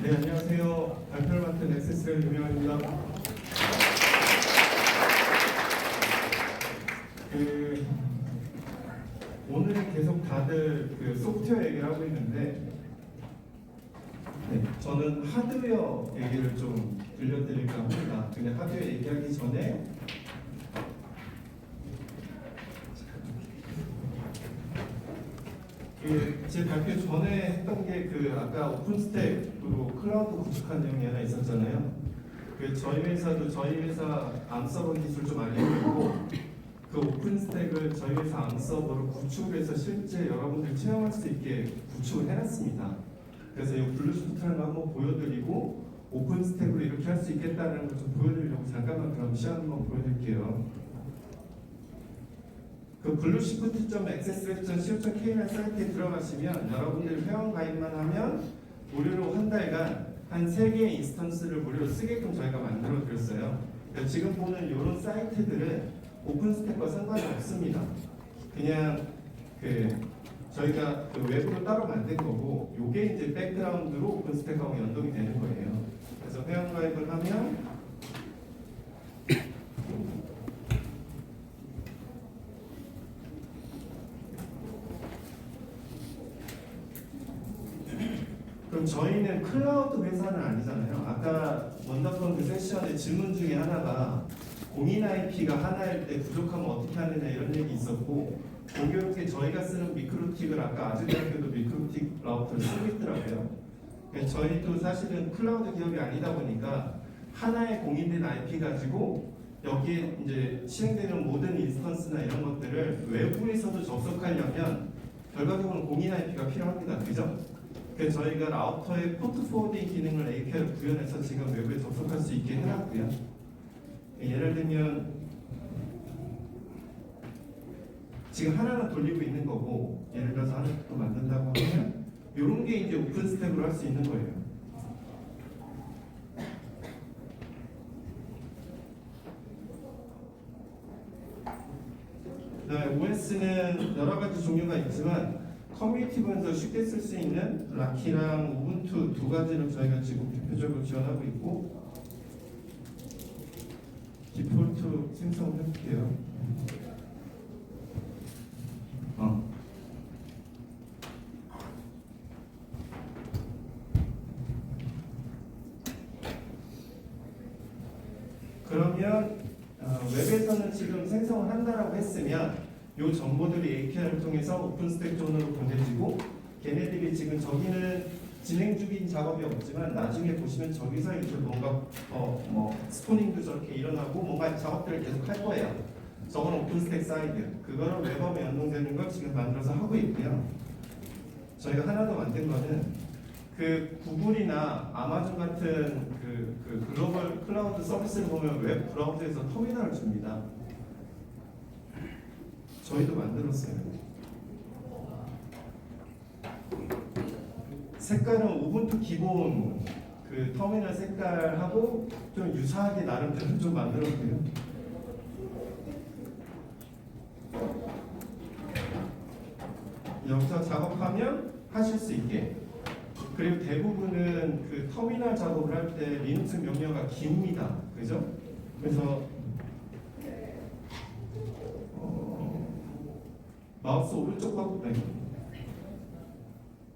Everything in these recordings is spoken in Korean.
네, 안녕하세요. 발표를 맡은 엑세스의 유명입니다. 오늘은 계속 다들 소프트웨어 얘기를 하고 있는데, 저는 하드웨어 얘기를 좀 들려드릴까 합니다. 근데 하드웨어 얘기하기 전에 제 발표 전에 했던 게 아까 오픈스택으로 클라우드 구축한 내용이 하나 있었잖아요. 저희 회사도 저희 회사 암서버 기술 좀 알리고 있고, 그 오픈스택을 저희 회사 암서버로 구축해서 실제 여러분들 체험할 수 있게 구축을 해놨습니다. 그래서 이 블루시프트라는 거 한번 보여드리고 오픈스택으로 이렇게 할 수 있겠다는 걸 좀 보여드리려고 잠깐만 그럼 시간 한번 보여드릴게요. 그 blueshift.access.co.k라는 사이트에 들어가시면 여러분들 회원 가입만 하면 무료로 한 달간 한 3개의 인스턴스를 무료로 쓰게끔 저희가 만들어 드렸어요. 지금 보는 이런 사이트들은 오픈스택과 상관이 없습니다. 그냥 저희가 외부로 따로 만든 거고, 요게 이제 백그라운드로 오픈스택하고 연동이 되는 거예요. 그래서 회원 가입을 하면 그럼 저희는 클라우드 회사는 아니잖아요. 아까 원더펀드 세션의 질문 중에 하나가 공인 IP가 하나일 때 부족하면 어떻게 하느냐 이런 얘기 있었고, 공교롭게 저희가 쓰는 미크로틱을 아까 아주대학교도 미크로틱 라우터를 쓰고 있더라고요. 저희도 사실은 클라우드 기업이 아니다 보니까 하나의 공인된 IP 가지고 여기에 이제 실행되는 모든 인스턴스나 이런 것들을 외부에서도 접속하려면 결과적으로 공인 IP가 필요합니다. 그죠? 그래서 저희가 라우터의 포트 포워딩 기능을 API로 구현해서 지금 외부에 접속할 수 있게 해놨고요. 예를 들면 지금 하나는 돌리고 있는 거고, 예를 들어서 하나 또 만든다고 하면 이런 게 이제 오픈스택으로 할 수 있는 거예요. OS는 여러 가지 종류가 있지만 커뮤니티 분에서 쉽게 쓸 수 있는 라키랑 우분투 두 가지를 저희가 지금 대표적으로 지원하고 있고, 디폴트 생성을 해볼게요. 그러면 웹에서는 지금 생성을 한다라고 했으면 이 정보들이 API를 통해서 오픈스택 존으로 보내지고, 걔네들이 지금 저기는 진행 중인 작업이 없지만 나중에 보시면 저기서 이렇게 뭔가 스포닝도 저렇게 일어나고 뭔가 작업들을 계속 할 거예요. 저건 오픈스택 사이드, 그거를 웹업에 연동되는 걸 지금 만들어서 하고 있고요. 저희가 하나 더 만든 거는 구글이나 아마존 같은 글로벌 클라우드 서비스를 보면 웹 브라우저에서 터미널을 줍니다. 저희도 만들었어요. 색깔은 우분투 기본 터미널 색깔하고 좀 유사하게 나름대로 좀 만들었고요. 여기서 작업하면 하실 수 있게. 그리고 대부분은 터미널 작업을 할 때 리눅스 명령어가 깁니다. 그죠? 그래서 마우스 오른쪽 버튼,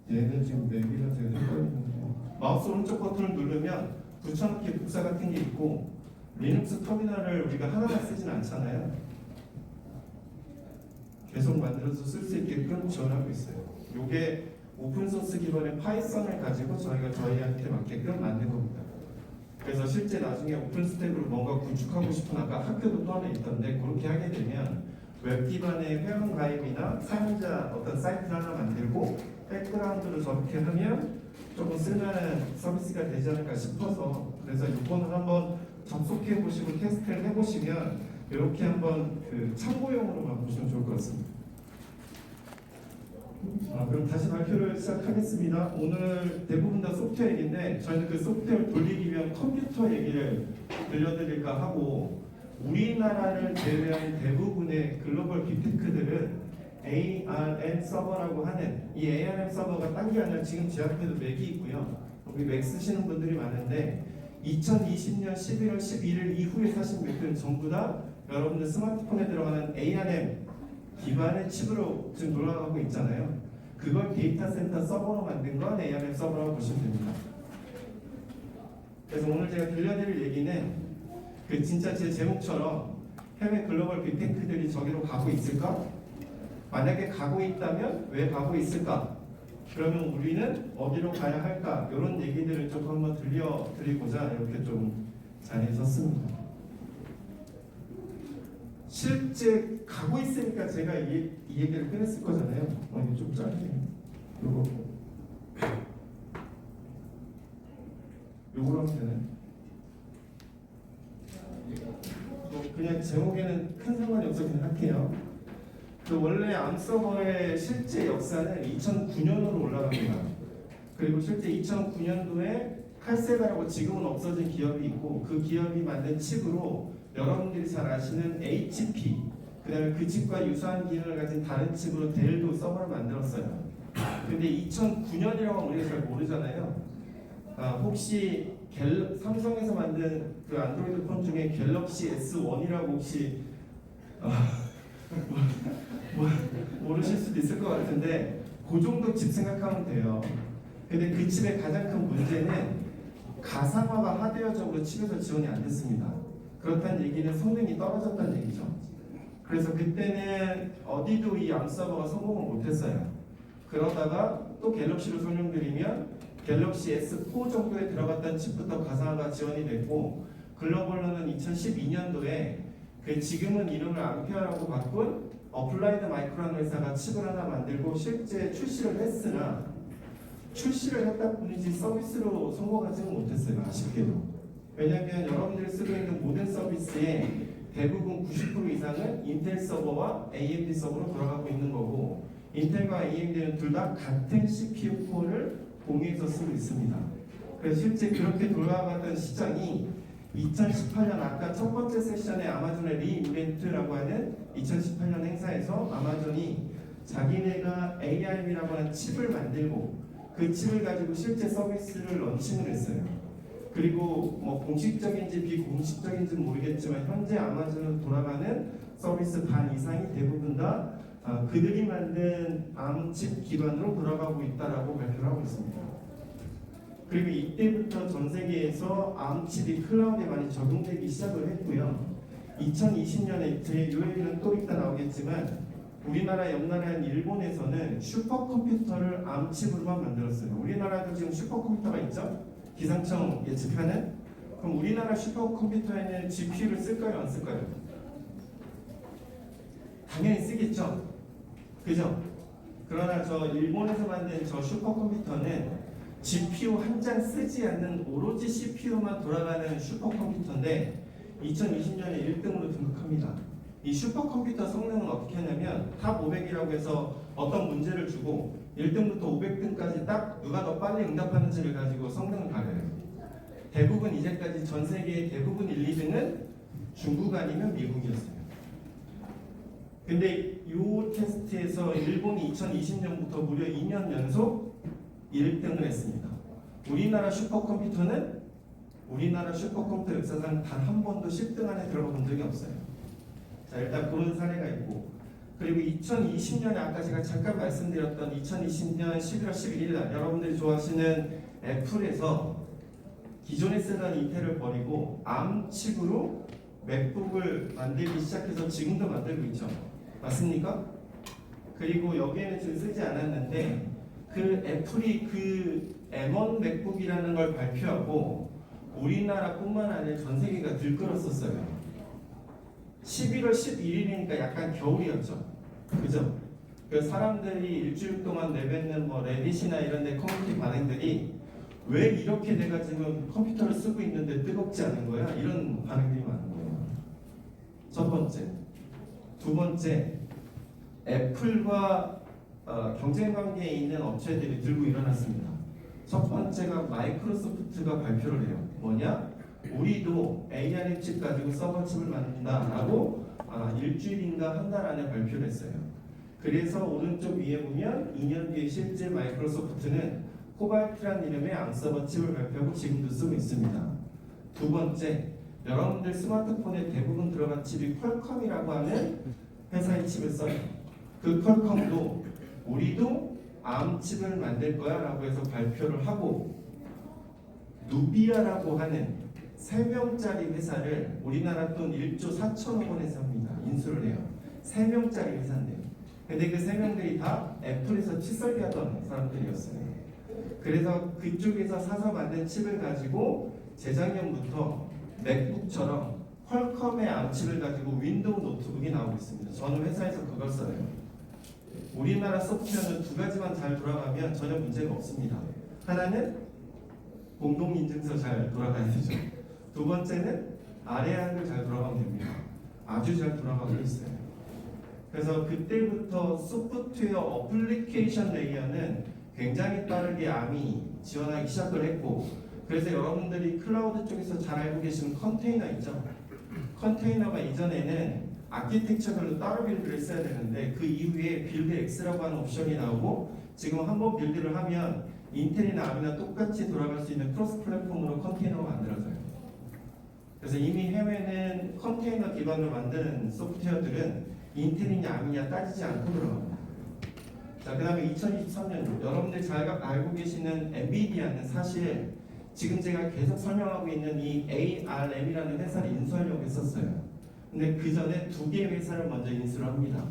얘는 지금 맥이라서 헷갈리는데, 마우스 오른쪽 버튼을 누르면 붙여넣기 복사 같은 게 있고, 리눅스 터미널을 우리가 하나만 쓰진 않잖아요. 계속 만들어서 쓸 수 있게끔 지원하고 있어요. 요게 오픈소스 기반의 파이썬을 가지고 저희가 저희한테 맞게끔 만든 겁니다. 그래서 실제 나중에 오픈스택으로 뭔가 구축하고 싶은, 아까 학교도 또 하나 있던데, 그렇게 하게 되면 웹 기반의 회원 가입이나 사용자 어떤 사이트를 하나 만들고 백그라운드로 저렇게 하면 조금 쓸만한 서비스가 되지 않을까 싶어서, 그래서 이거는 한번 접속해 보시고 테스트를 해보시면 이렇게 한번 참고용으로만 보시면 좋을 것 같습니다. 그럼 다시 발표를 시작하겠습니다. 오늘 대부분 다 소프트웨어 얘기인데, 저희는 소프트웨어를 돌리기 위한 컴퓨터 얘기를 들려드릴까 하고, 우리나라를 제외한 대부분의 글로벌 빅테크들은 ARM 서버라고 하는, 이 ARM 서버가 제가 딴 게 아니라 지금 제 앞에도 맥이 있고요. 우리 맥 쓰시는 분들이 많은데 2020년 11월 11일 이후에 사신 맥들은 전부 다 여러분들 스마트폰에 들어가는 ARM 기반의 칩으로 지금 돌아가고 있잖아요. 그걸 데이터 센터 서버로 만든 건 ARM 서버라고 보시면 됩니다. 그래서 오늘 제가 들려드릴 얘기는 그 진짜 제 제목처럼 해외 글로벌 빅테크들이 저기로 가고 있을까? 만약에 가고 있다면 왜 가고 있을까? 그러면 우리는 어디로 가야 할까? 이런 얘기들을 조금 한번 들려드리고자 이렇게 좀 자리에 섰습니다. 실제 가고 있으니까 제가 이 얘기를 꺼냈을 거잖아요. 이게 좀 짧게 요거로 하면 되나요? 그냥 제목에는 큰 상관이 없어서 그냥 할게요. 그 원래 암서버의 실제 역사는 2009년으로 올라갑니다. 그리고 실제 2009년도에 칼세가라고 지금은 없어진 기업이 있고 그 기업이 만든 칩으로 여러분들이 잘 아시는 HP 그 다음에 그 칩과 유사한 기능을 가진 다른 칩으로 델도 서버를 만들었어요. 근데 2009년이라고 우리가 잘 모르잖아요. 혹시 삼성에서 만든 그 안드로이드 폰 중에 갤럭시 S1이라고 혹시 모르실 수도 있을 것 같은데 그 정도 칩 생각하면 돼요. 근데 그 칩의 가장 큰 문제는 가상화가 하드웨어적으로 칩에서 지원이 안 됐습니다. 그렇다는 얘기는 성능이 떨어졌다는 얘기죠. 그래서 그때는 어디도 이 암 서버가 성공을 못했어요. 그러다가 또 갤럭시로 설명드리면 갤럭시 S4 정도에 들어갔던 칩부터 가상화가 지원이 됐고 글로벌로는 2012년도에 그 지금은 이름을 암페어라고 바꾼 어플라이드 마이크로라는 회사가 칩을 하나 만들고 실제 출시를 했으나 출시를 했다 뿐이지 서비스로 성공하지는 못했어요. 아쉽게도. 왜냐하면 여러분들이 쓰고 있는 모든 서비스의 대부분 90% 이상은 인텔 서버와 AMD 서버로 돌아가고 있는 거고 인텔과 AMD는 둘 다 같은 CPU 코어를 공유해서 쓰고 있습니다. 그래서 실제 그렇게 돌아갔던 시장이 2018년 아까 첫 번째 세션에 아마존의 리인벤트라고 하는 2018년 행사에서 아마존이 자기네가 ARM이라고 하는 칩을 만들고 그 칩을 가지고 실제 서비스를 런칭을 했어요. 그리고 뭐 공식적인지 비공식적인지는 모르겠지만 현재 아마존으로 돌아가는 서비스 반 이상이 대부분 다 그들이 만든 암칩 기반으로 돌아가고 있다라고 발표를 하고 있습니다. 그리고 이때부터 전 세계에서 암칩이 클라우드에 많이 적용되기 시작을 했고요. 2020년에 제 얘기는 또 이따 나오겠지만 우리나라 옆 나라인 일본에서는 슈퍼컴퓨터를 암칩으로만 만들었어요. 우리나라도 지금 슈퍼컴퓨터가 있죠? 기상청 예측하는? 그럼 우리나라 슈퍼컴퓨터에는 GPU를 쓸까요? 안 쓸까요? 당연히 쓰겠죠? 그죠? 그러나 저 일본에서 만든 저 슈퍼컴퓨터는 GPU 한 장 쓰지 않는 오로지 CPU만 돌아가는 슈퍼컴퓨터인데 2020년에 1등으로 등극합니다. 이 슈퍼컴퓨터 성능은 어떻게 하냐면 탑 500이라고 해서 어떤 문제를 주고 1등부터 500등까지 딱 누가 더 빨리 응답하는지를 가지고 성능을 가려요. 대부분 이제까지 전 세계의 대부분 1, 2등은 중국 아니면 미국이었어요. 근데 이 테스트에서 일본이 2020년부터 무려 2년 연속 1등을 했습니다. 우리나라 슈퍼컴퓨터 역사상 단 한 번도 10등 안에 들어가 본 적이 없어요. 자, 일단 그런 사례가 있고 그리고 2020년에 아까 제가 잠깐 말씀드렸던 2020년 11월 11일 날 여러분들이 좋아하시는 애플에서 기존에 쓰던 인텔을 버리고 암칩으로 맥북을 만들기 시작해서 지금도 만들고 있죠. 맞습니까? 그리고 여기에는 지금 쓰지 않았는데 그 애플이 그 M1 맥북이라는 걸 발표하고 우리나라뿐만 아니라 전 세계가 들끓었었어요. 11월 11일이니까 약간 겨울이었죠. 그죠? 그 사람들이 일주일 동안 내뱉는 뭐 레딧이나 이런 데 커뮤니티 반응들이 왜 이렇게 내가 지금 컴퓨터를 쓰고 있는데 뜨겁지 않은 거야? 이런 반응들이 많은 거예요. 첫 번째. 두 번째, 애플과 경쟁 관계에 있는 업체들이 들고 일어났습니다. 첫 번째가 마이크로소프트가 발표를 해요. 뭐냐? 우리도 ARM 칩 가지고 서버 칩을 만든다라고 일주일인가 한 달 안에 발표를 했어요. 그래서 오른쪽 위에 보면 2년 뒤에 실제 마이크로소프트는 코발트라는 이름의 앙서버 칩을 발표하고 지금도 쓰고 있습니다. 두 번째, 여러분들 스마트폰에 대부분 들어간 칩이 퀄컴이라고 하는 회사의 칩을 써요. 그 퀄컴도 우리도 ARM 칩을 만들 거야 라고 해서 발표를 하고, 누비아라고 하는 3명짜리 회사를 우리나라 돈 1조 4천억 원에 삽니다. 인수를 해요. 3명짜리 회사인데요. 근데 그 3명들이 다 애플에서 칩 설계하던 사람들이었어요. 그래서 그쪽에서 사서 만든 칩을 가지고 재작년부터 맥북처럼 퀄컴의 암칩을 가지고 윈도우 노트북이 나오고 있습니다. 저는 회사에서 그걸 써요. 우리나라 소프트웨어는 두 가지만 잘 돌아가면 전혀 문제가 없습니다. 하나는 공동인증서 잘 돌아가야 되죠. 두 번째는 아래 한글 잘 돌아가면 됩니다. 아주 잘 돌아가고 있어요. 그래서 그때부터 소프트웨어 어플리케이션 레이어는 굉장히 빠르게 ARM이 지원하기 시작을 했고, 그래서 여러분들이 클라우드 쪽에서 잘 알고 계시는 컨테이너 있죠? 컨테이너가 이전에는 아키텍처별로 따로 빌드를 써야 되는데 그 이후에 빌드 X라고 하는 옵션이 나오고, 지금 한번 빌드를 하면 인텔이나 ARM이나 똑같이 돌아갈 수 있는 크로스 플랫폼으로 컨테이너가 만들어져요. 그래서 이미 해외는 컨테이너 기반으로 만드는 소프트웨어들은 인텔이냐 ARM이냐 따지지 않고 들어갑니다. 자, 그 다음에 2023년 여러분들 잘 알고 계시는 엔비디아는 사실 지금 제가 계속 설명하고 있는 이 ARM이라는 회사를 인수하려고 했었어요. 근데 그 전에 두 개의 회사를 먼저 인수를 합니다.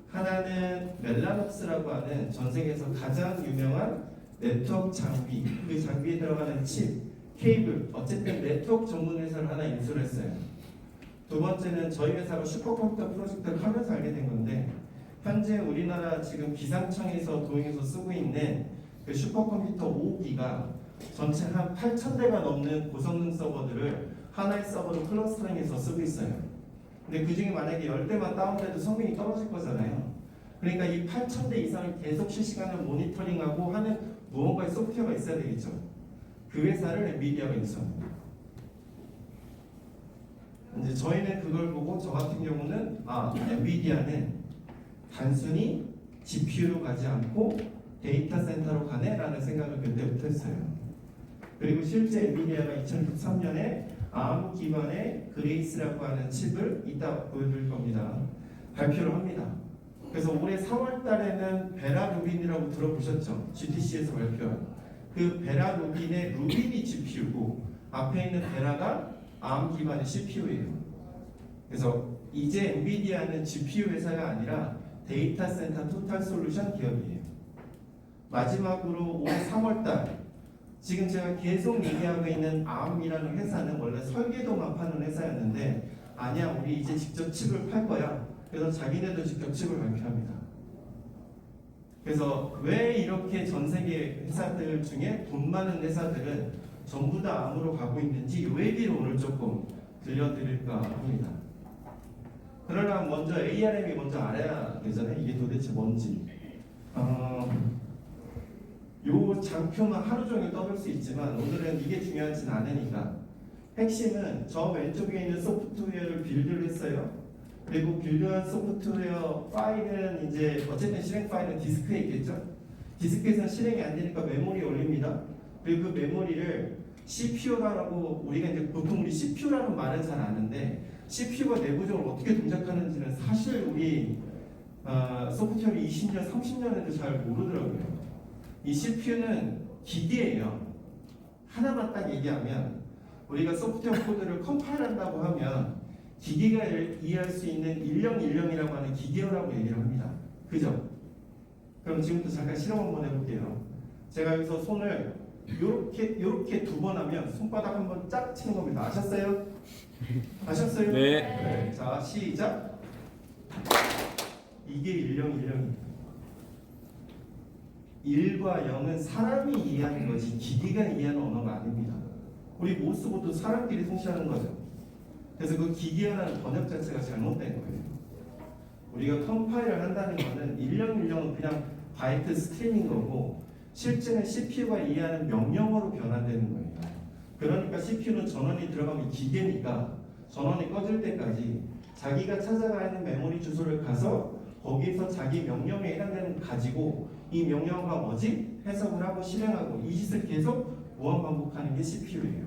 하나는 멜라녹스라고 하는 전 세계에서 가장 유명한 네트워크 장비, 그 장비에 들어가는 칩, 케이블, 어쨌든 네트워크 전문 회사를 하나 인수를 했어요. 두 번째는 저희 회사가 슈퍼컴퓨터 프로젝트를 하면서 알게 된 건데, 현재 우리나라 지금 기상청에서 도용해서 쓰고 있는 그 슈퍼컴퓨터 5기가 전체 한 8,000대가 넘는 고성능 서버들을 하나의 서버로 클러스터링해서 쓰고 있어요. 근데 그 중에 만약에 10대만 다운돼도 성능이 떨어질 거잖아요. 그러니까 이 8,000대 이상을 계속 실시간으로 모니터링하고 하는 무언가의 소프트웨어가 있어야 되겠죠. 그 회사를 엔비디아가 인수합니다. 이제 저희는 그걸 보고 저 같은 경우는 엔비디아는 단순히 GPU로 가지 않고 데이터 센터로 가네라는 생각을 그때부터 했어요. 그리고 실제 엔비디아가 2013년에 ARM 기반의 그레이스라고 하는 칩을 이따 보여드릴 겁니다. 발표를 합니다. 그래서 올해 3월 달에는 베라 루빈이라고 들어보셨죠? GTC에서 발표한 그 베라 루빈의 루빈이 GPU고 앞에 있는 베라가 ARM 기반의 CPU예요. 그래서 이제 엔비디아는 GPU 회사가 아니라 데이터 센터 토탈 솔루션 기업이에요. 마지막으로 올해 3월 달 지금 제가 계속 얘기하고 있는 ARM이라는 회사는 원래 설계도만 파는 회사였는데, 아니야, 우리 이제 직접 칩을 팔 거야. 그래서 자기네도 직접 칩을 발표합니다. 그래서 왜 이렇게 전 세계 회사들 중에 돈 많은 회사들은 전부 다 ARM으로 가고 있는지 이 얘기를 오늘 조금 들려드릴까 합니다. 그러나 먼저 ARM이 먼저 알아야 되잖아요. 이게 도대체 뭔지. 요 장표만 하루 종일 떠들 수 있지만 오늘은 이게 중요하진 않으니까, 핵심은 저 왼쪽에 있는 소프트웨어를 빌드를 했어요. 그리고 빌드한 소프트웨어 파일은 이제 어쨌든 실행 파일은 디스크에 있겠죠. 디스크에서는 실행이 안 되니까 메모리에 올립니다. 그리고 그 메모리를 CPU라고, 우리가 이제 보통 우리 CPU라는 말은 잘 아는데 CPU가 내부적으로 어떻게 동작하는지는 사실 우리 소프트웨어 20년, 30년에도 잘 모르더라고요. 이 CPU는 기계예요. 하나만 딱 얘기하면, 우리가 소프트웨어 코드를 컴파일한다고 하면 기계가 이해할 수 있는 일령일령이라고 하는 기계어라고 얘기를 합니다. 그죠? 그럼 지금부터 잠깐 실험 한번 해볼게요. 제가 여기서 손을 요렇게 두 번 하면 손바닥 한번 짝 치는 겁니다. 아셨어요? 아셨어요? 네. 자, 시작. 이게 일령일령입니다. 1과 0은 사람이 이해하는 거지 기계가 이해하는 언어가 아닙니다. 우리 모스보도 사람끼리 통치하는 거죠. 그래서 그 기계어라는 번역 자체가 잘못된 거예요. 우리가 컴파일을 한다는 거는 일령일령은 그냥 바이트 스트림인 거고, 실제는 CPU가 이해하는 명령어로 변환되는 거예요. 그러니까 CPU는 전원이 들어가면 기계니까 전원이 꺼질 때까지 자기가 찾아가야 하는 메모리 주소를 가서 거기에서 자기 명령에 해당되는 거 가지고 이 명령어가 뭐지? 해석을 하고 실행하고 이 짓을 계속 무한 반복하는 게 CPU예요.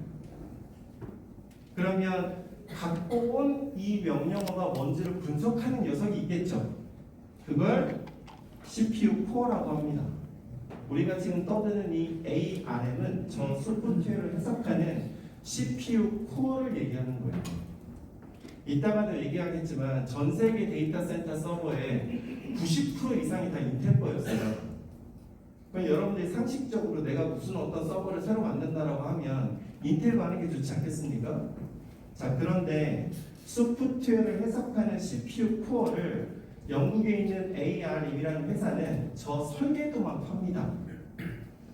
그러면 갖고 온 이 명령어가 뭔지를 분석하는 녀석이 있겠죠. 그걸 CPU 코어라고 합니다. 우리가 지금 떠드는 이 ARM은 저 소프트웨어를 해석하는 CPU 코어를 얘기하는 거예요. 이따가도 얘기하겠지만 전 세계 데이터 센터 서버의 90% 이상이 다 인텔 거였어요. 그럼 여러분들이 상식적으로 내가 무슨 어떤 서버를 새로 만든다라고 하면 인텔 가는 게 좋지 않겠습니까? 자, 그런데 소프트웨어를 해석하는 CPU 코어를 영국에 있는 ARM이라는 회사는 저 설계도만 팝니다.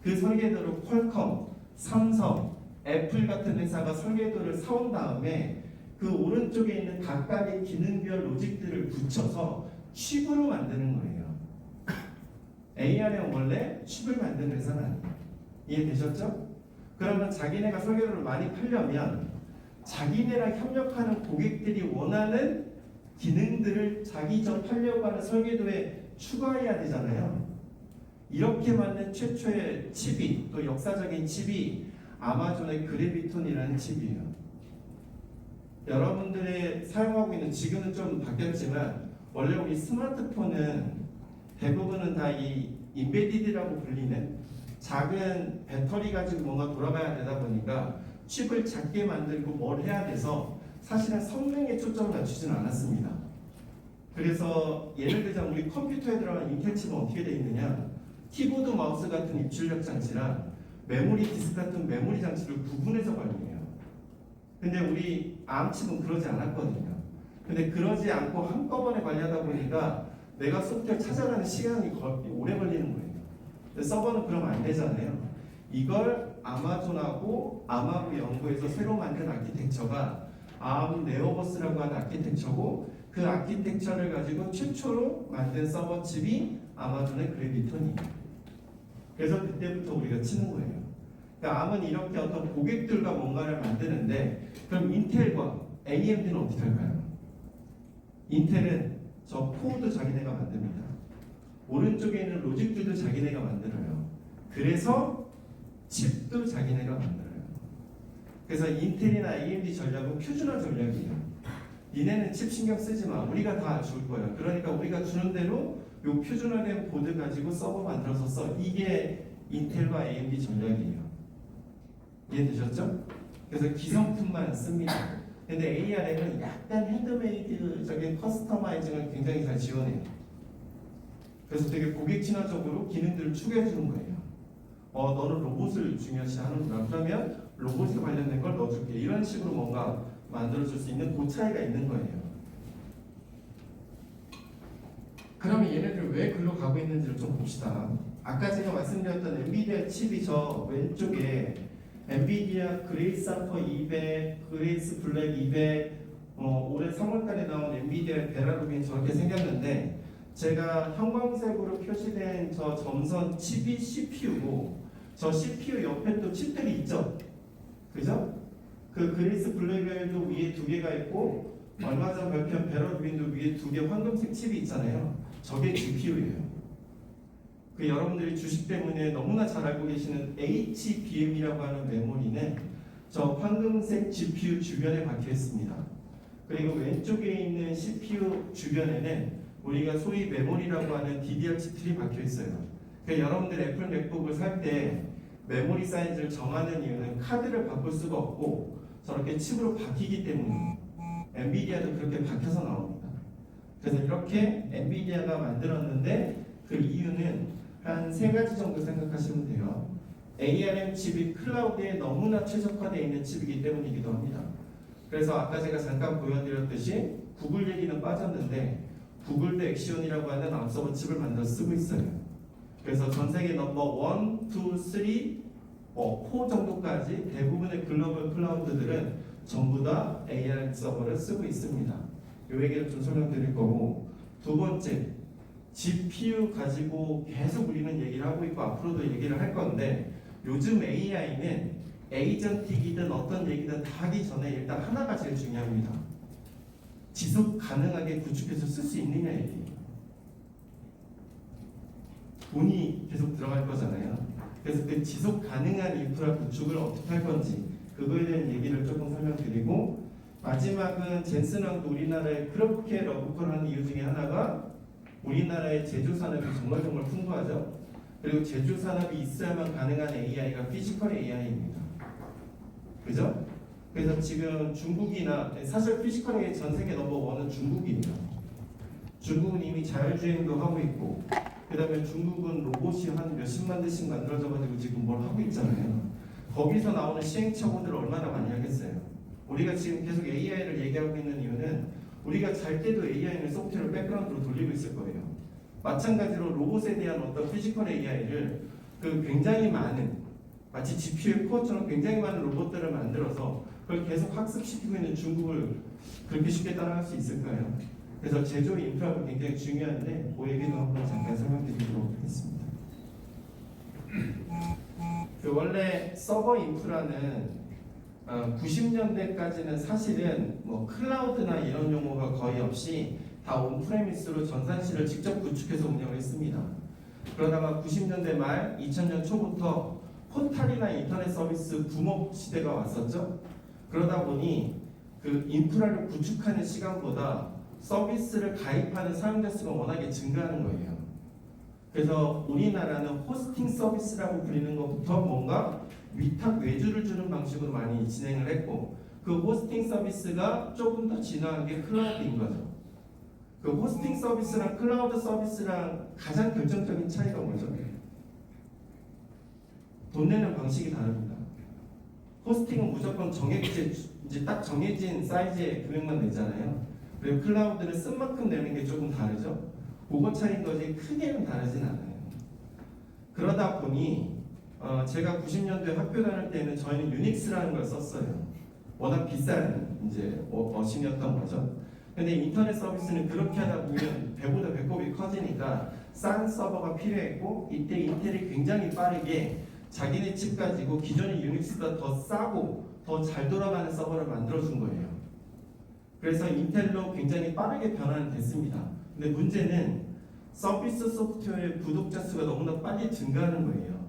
그 설계도를 퀄컴, 삼성, 애플 같은 회사가 설계도를 사온 다음에 그 오른쪽에 있는 각각의 기능별 로직들을 붙여서 칩으로 만드는 거예요. ARM은 원래 칩을 만드는 회사는 아니에요. 이해되셨죠? 그러면 자기네가 설계도를 많이 팔려면 자기네랑 협력하는 고객들이 원하는 기능들을 자기 접하려고 하는 설계도에 추가해야 되잖아요. 이렇게 만든 최초의 칩이 또 역사적인 칩이 아마존의 그래비톤이라는 칩이에요. 여러분들의 사용하고 있는 지금은 좀 바뀌었지만 원래 우리 스마트폰은 대부분은 다 이 인베디드라고 불리는 작은 배터리 가지고 뭔가 돌아가야 되다 보니까 칩을 작게 만들고 뭘 해야 돼서 사실은 성능에 초점을 맞추지는 않았습니다. 그래서 예를 들자면 우리 컴퓨터에 들어간 인텔 칩은 어떻게 되어 있느냐, 키보드 마우스 같은 입출력 장치랑 메모리 디스크 같은 메모리 장치를 구분해서 관리해요. 근데 우리 ARM 칩은 그러지 않았거든요. 근데 그러지 않고 한꺼번에 관리하다 보니까 내가 소프트웨어 찾아가는 시간이 오래 걸리는 거예요. 근데 서버는 그러면 안 되잖아요. 이걸 아마존하고 아마로 연구해서 새로 만든 아키텍처가 ARM 네오버스라고 하는 아키텍처고 그 아키텍처를 가지고 최초로 만든 서버 칩이 아마존의 그래비톤이에요. 그래서 그때부터 우리가 치는 거예요. 그러니까 ARM은 이렇게 어떤 고객들과 뭔가를 만드는데 그럼 인텔과 AMD는 어떻게 할까요? 인텔은 저 코어도 자기네가 만듭니다. 오른쪽에 있는 로직들도 자기네가 만들어요. 그래서 칩도 자기네가 만들어요. 그래서 인텔이나 AMD 전략은 표준화 전략이에요. 니네는 칩 신경 쓰지 마. 우리가 다 줄 거야. 그러니까 우리가 주는 대로 요 표준화된 보드 가지고 서버 만들어서 써. 이게 인텔과 AMD 전략이에요. 이해되셨죠? 그래서 기성품만 씁니다. 근데 ARM은 약간 핸드메이드적인 커스터마이징을 굉장히 잘 지원해요. 그래서 되게 고객 친화적으로 기능들을 추가해 주는 거예요. 너는 로봇을 중요시 하는구나. 그러면 로봇에 관련된 걸 넣어줄게. 이런 식으로 뭔가 만들어줄 수 있는 그 차이가 있는 거예요. 그러면 얘네들 왜 글로 가고 있는지를 좀 봅시다. 아까 제가 말씀드렸던 엔비디아 칩이 저 왼쪽에 엔비디아 그레이스 아퍼 200, 그레이스 블랙 200, 올해 3월달에 나온 엔비디아 베라루빈 저렇게 생겼는데 제가 형광색으로 표시된 저 점선 칩이 CPU고 저 CPU 옆에 또 칩들이 있죠? 그죠? 그 그레이스 블랙벨도 위에 두 개가 있고 얼마 전 발표한 베라루빈도 위에 두 개 황금색 칩이 있잖아요. 저게 GPU예요. 그 여러분들이 주식 때문에 너무나 잘 알고 계시는 HBM이라고 하는 메모리는 저 황금색 GPU 주변에 박혀 있습니다. 그리고 왼쪽에 있는 CPU 주변에는 우리가 소위 메모리라고 하는 DDR 칩들이 박혀 있어요. 그러니까 여러분들 애플 맥북을 살 때 메모리 사이즈를 정하는 이유는 카드를 바꿀 수가 없고 저렇게 칩으로 박히기 때문에 엔비디아도 그렇게 박혀서 나옵니다. 그래서 이렇게 엔비디아가 만들었는데 그 이유는 한 세 가지 정도 생각하시면 돼요. ARM 칩이 클라우드에 너무나 최적화되어 있는 칩이기 때문이기도 합니다. 그래서 아까 제가 잠깐 보여드렸듯이 구글 얘기는 빠졌는데 구글도 엑시온이라고 하는 암서버 칩을 만들어 쓰고 있어요. 그래서 전 세계 넘버 1, 2, 3, 4 정도까지 대부분의 글로벌 클라우드들은 전부 다 ARM 서버를 쓰고 있습니다. 이 얘기를 좀 설명드릴 거고, 두 번째, GPU 가지고 계속 우리는 얘기를 하고 있고 앞으로도 얘기를 할 건데 요즘 AI는 에이전틱이든 어떤 얘기든 다 하기 전에 일단 하나가 제일 중요합니다. 지속 가능하게 구축해서 쓸 수 있느냐 얘기예요. 돈이 계속 들어갈 거잖아요. 그래서 그 지속 가능한 인프라 구축을 어떻게 할 건지 그거에 대한 얘기를 조금 설명드리고, 마지막은 젠슨왕도 우리나라에 그렇게 러브콜하는 이유 중에 하나가 우리나라의 제조 산업이 정말 풍부하죠. 그리고 제조 산업이 있어야만 가능한 AI가 피지컬 AI입니다. 그죠? 그래서 지금 중국이나 사실 피지컬 AI 전 세계 넘버원은 중국입니다. 중국은 이미 자율주행도 하고 있고, 그 다음에 중국은 로봇이 한 몇십만 대씩 만들어져가지고 지금 뭘 하고 있잖아요. 거기서 나오는 시행착오들을 얼마나 많이 하겠어요. 우리가 지금 계속 AI를 얘기하고 있는 이유는 우리가 잘 때도 AI는 소프트웨어를 백그라운드로 돌리고 있을 거예요. 마찬가지로 로봇에 대한 어떤 피지컬 AI를 굉장히 많은, 마치 GPU의 코어처럼 굉장히 많은 로봇들을 만들어서 그걸 계속 학습시키고 있는 중국을 그렇게 쉽게 따라갈 수 있을까요? 그래서 제조 인프라가 굉장히 중요한데 그 얘기도 한번 잠깐 설명드리도록 하겠습니다. 원래 서버 인프라는 90년대까지는 사실은 뭐 클라우드나 이런 용어가 거의 없이 다 온프레미스로 전산실을 직접 구축해서 운영을 했습니다. 그러다가 90년대 말 2000년 초부터 포탈이나 인터넷 서비스 붐업 시대가 왔었죠. 그러다 보니 그 인프라를 구축하는 시간보다 서비스를 가입하는 사용자 수가 워낙에 증가하는 거예요. 그래서 우리나라는 호스팅 서비스라고 불리는 것부터 뭔가 위탁 외주를 주는 방식으로 많이 진행을 했고, 그 호스팅 서비스가 조금 더 진화한 게 클라우드인 거죠. 그 호스팅 서비스랑 클라우드 서비스랑 가장 결정적인 차이가 뭐죠? 돈 내는 방식이 다릅니다. 호스팅은 무조건 이제 딱 정해진 사이즈의 금액만 내잖아요. 그리고 클라우드는 쓴 만큼 내는 게 조금 다르죠. 그거 차이인 거지 크게는 다르진 않아요. 그러다 보니 제가 90년대 학교 다닐 때는 저희는 유닉스라는 걸 썼어요. 워낙 비싼 이제 머신이었던 거죠. 근데 인터넷 서비스는 그렇게 하다 보면 배보다 배꼽이 커지니까 싼 서버가 필요했고, 이때 인텔이 굉장히 빠르게 자기네 칩 가지고 기존의 유닉스보다 더 싸고 더 잘 돌아가는 서버를 만들어준 거예요. 그래서 인텔로 굉장히 빠르게 변화는 됐습니다. 근데 문제는 서비스 소프트웨어의 구독자 수가 너무나 빨리 증가하는 거예요.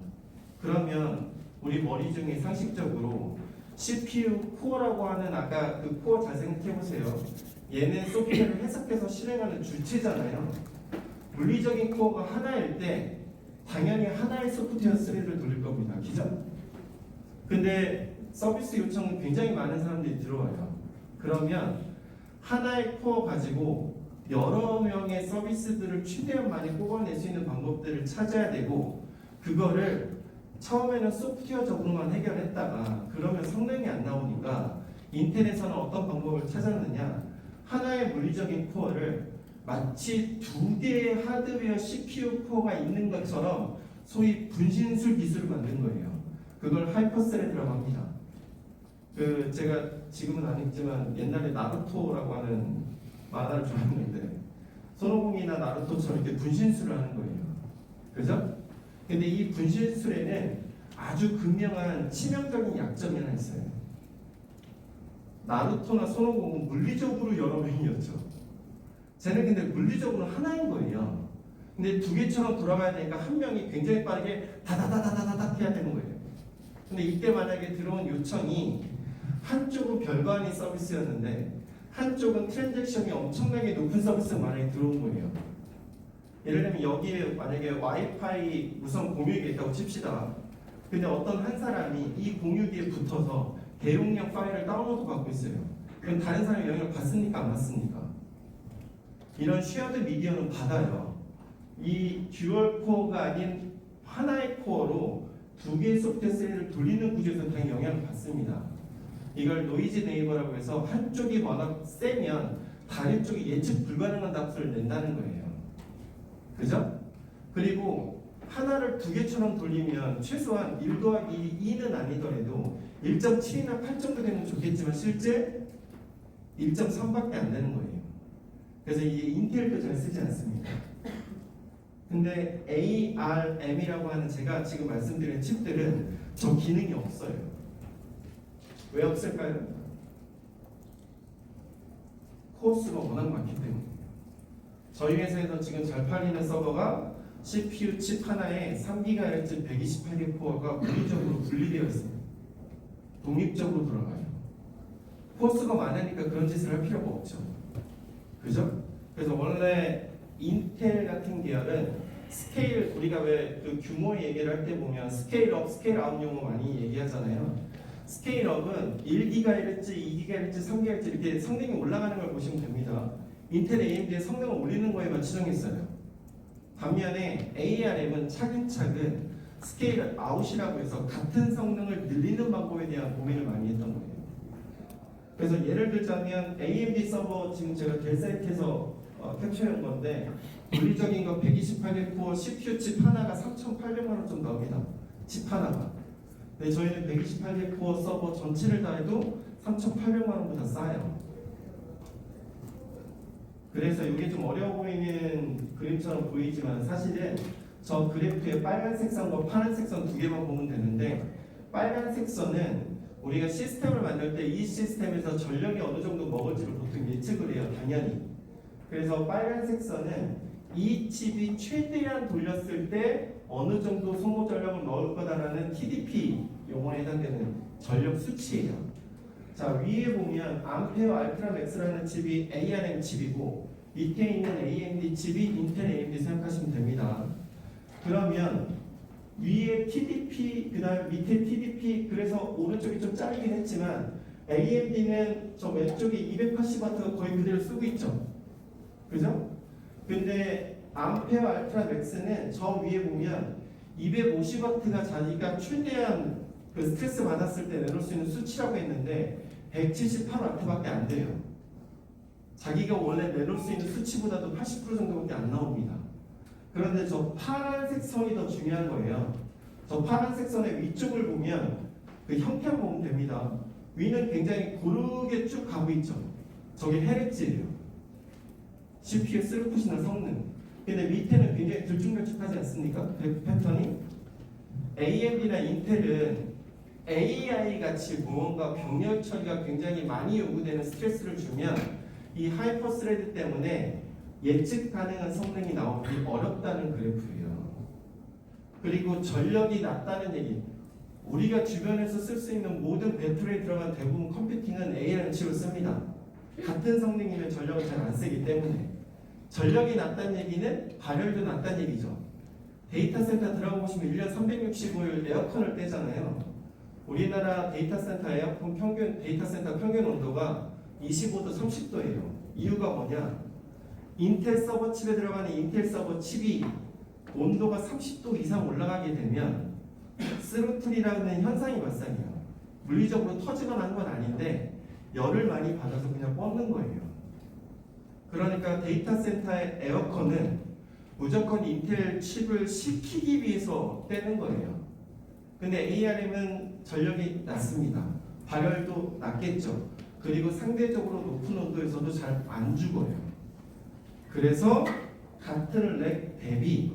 그러면 우리 머리 중에 상식적으로 CPU 코어라고 하는, 아까 그 코어 잘 생각해보세요. 얘는 소프트웨어를 해석해서 실행하는 주체잖아요. 물리적인 코어가 하나일 때 당연히 하나의 소프트웨어 스레드를 돌릴 겁니다. 그죠? 근데 서비스 요청은 굉장히 많은 사람들이 들어와요. 그러면 하나의 코어 가지고 여러 명의 서비스들을 최대한 많이 뽑아낼 수 있는 방법들을 찾아야 되고, 그거를 처음에는 소프트웨어적으로만 해결했다가 그러면 성능이 안 나오니까 인텔에서는 어떤 방법을 찾았느냐, 하나의 물리적인 코어를 마치 두 개의 하드웨어 CPU 코어가 있는 것처럼 소위 분신술 기술을 만든 거예요. 그걸 하이퍼스레드라고 합니다. 제가 지금은 안 읽지만 옛날에 나루토라고 하는 만화를 좋아했는데 손오공이나 나루토처럼 이렇게 분신술을 하는 거예요. 그죠? 근데 이 분신술에는 아주 극명한 치명적인 약점이 하나 있어요. 나루토나 손오공은 물리적으로 여러 명이었죠. 쟤는 근데 물리적으로 하나인 거예요. 근데 두 개처럼 돌아가야 되니까 한 명이 굉장히 빠르게 다다다다다닥 해야 되는 거예요. 근데 이때 만약에 들어온 요청이 한쪽은 별거 아닌 서비스였는데 한쪽은 트랜잭션이 엄청나게 높은 서비스가 만약에 들어온 거예요. 예를 들면 여기에 만약에 와이파이 무선 공유기가 있다고 칩시다. 근데 어떤 한 사람이 이 공유기에 붙어서 대용량 파일을 다운로드 받고 있어요. 그럼 다른 사람이 영향을 받습니까? 안 받습니까? 이런 쉐어드 미디어는 받아요. 이 듀얼 코어가 아닌 하나의 코어로 두 개의 소프트웨어 셀을 돌리는 구조에서 당연히 영향을 받습니다. 이걸 노이즈 네이버라고 해서 한쪽이 워낙 세면 다른 쪽이 예측 불가능한 답수를 낸다는 거예요. 그죠? 그리고 하나를 두 개처럼 돌리면 최소한 1 더하기 2는 아니더라도 1.7이나 8 정도 되면 좋겠지만 실제 1.3밖에 안 되는 거예요. 그래서 이게 인텔도 잘 쓰지 않습니다. 근데 ARM이라고 하는 제가 지금 말씀드린 칩들은 저 기능이 없어요. 왜 없을까요? 코어 수가 워낙 많기 때문에. 저희 회사에서 지금 잘 팔리는 서버가 CPU 칩 하나에 3GHz 128개 코어가 물리적으로 분리되어 있습니다. 독립적으로 돌아가요. 코스가 많으니까 그런 짓을 할 필요가 없죠. 그죠? 그래서 원래 인텔 같은 계열은 스케일, 우리가 왜 그 규모 얘기를 할 때 보면 스케일업, 스케일아웃 용어 많이 얘기하잖아요. 스케일업은 1GHz, 2GHz, 3GHz 이렇게 성능이 올라가는 걸 보시면 됩니다. 인텔 AMD의 성능을 올리는 거에만 치중했어요. 반면에 ARM은 차근차근 스케일 아웃이라고 해서 같은 성능을 늘리는 방법에 대한 고민을 많이 했던 거예요. 그래서 예를 들자면 AMD 서버 지금 제가 델 사이트에서 캡처한 건데 물리적인 거 128개 코어 CPU 칩 하나가 3,800만 원 좀 나옵니다. 칩 하나가. 근데 저희는 128개 코어 서버 전체를 다 해도 3,800만 원보다 싸요. 그래서 이게 좀 어려워 보이는 그림처럼 보이지만 사실은 저 그래프에 빨간색 선과 파란색 선 두 개만 보면 되는데 빨간색 선은 우리가 시스템을 만들 때 이 시스템에서 전력이 어느 정도 먹을지를 보통 예측을 해요. 당연히. 그래서 빨간색 선은 이 칩이 최대한 돌렸을 때 어느 정도 소모 전력을 넣을 거다라는 TDP 용어에 해당되는 전력 수치예요. 자, 위에 보면 암페어 알트라 맥스라는 칩이 ARM 칩이고 밑에 있는 AMD 칩이 인텔 AMD 생각하시면 됩니다. 그러면 위에 TDP, 그 다음 밑에 TDP, 그래서 오른쪽이 좀 짧긴 했지만 AMD는 저 왼쪽에 280W가 거의 그대로 쓰고 있죠. 그죠? 근데 암페어 알트라 맥스는 저 위에 보면 250W가 자기가 최대한 그 스트레스 받았을 때 내놓을 수 있는 수치라고 했는데 178W밖에 안 돼요. 자기가 원래 내놓을 수 있는 수치보다도 80% 정도밖에 안 나옵니다. 그런데 저 파란색 선이 더 중요한 거예요. 저 파란색 선의 위쪽을 보면 그 형태만 보면 됩니다. 위는 굉장히 고르게 쭉 가고 있죠. 저게 헤르츠예요. CPU 스루풋이나 성능. 근데 밑에는 굉장히 들쭉날쭉하지 않습니까? 그 패턴이. AMD나 인텔은 AI 같이 무언가 병렬 처리가 굉장히 많이 요구되는 스트레스를 주면 이 하이퍼 스레드 때문에 예측 가능한 성능이 나오기 어렵다는 그래프예요. 그리고 전력이 낮다는 얘기. 우리가 주변에서 쓸 수 있는 모든 배터리에 들어간 대부분 컴퓨팅은 ARM 칩을 씁니다. 같은 성능이면 전력을 잘 안 쓰기 때문에. 전력이 낮다는 얘기는 발열도 낮다는 얘기죠. 데이터 센터 들어가 보시면 1년 365일 에어컨을 떼잖아요. 우리나라 데이터 센터 에어컨 평균, 데이터 센터 평균 온도가 25도, 30도예요. 이유가 뭐냐? 인텔 서버 칩에 들어가는 인텔 서버 칩이 온도가 30도 이상 올라가게 되면 스루틀이라는 현상이 발생해요. 물리적으로 터지거나 하는 건 아닌데 열을 많이 받아서 그냥 뻗는 거예요. 그러니까 데이터 센터의 에어컨은 무조건 인텔 칩을 식히기 위해서 떼는 거예요. 근데 ARM은 전력이 낮습니다. 발열도 낮겠죠. 그리고 상대적으로 높은 온도에서도 잘 안 죽어요. 그래서 같은 렉 대비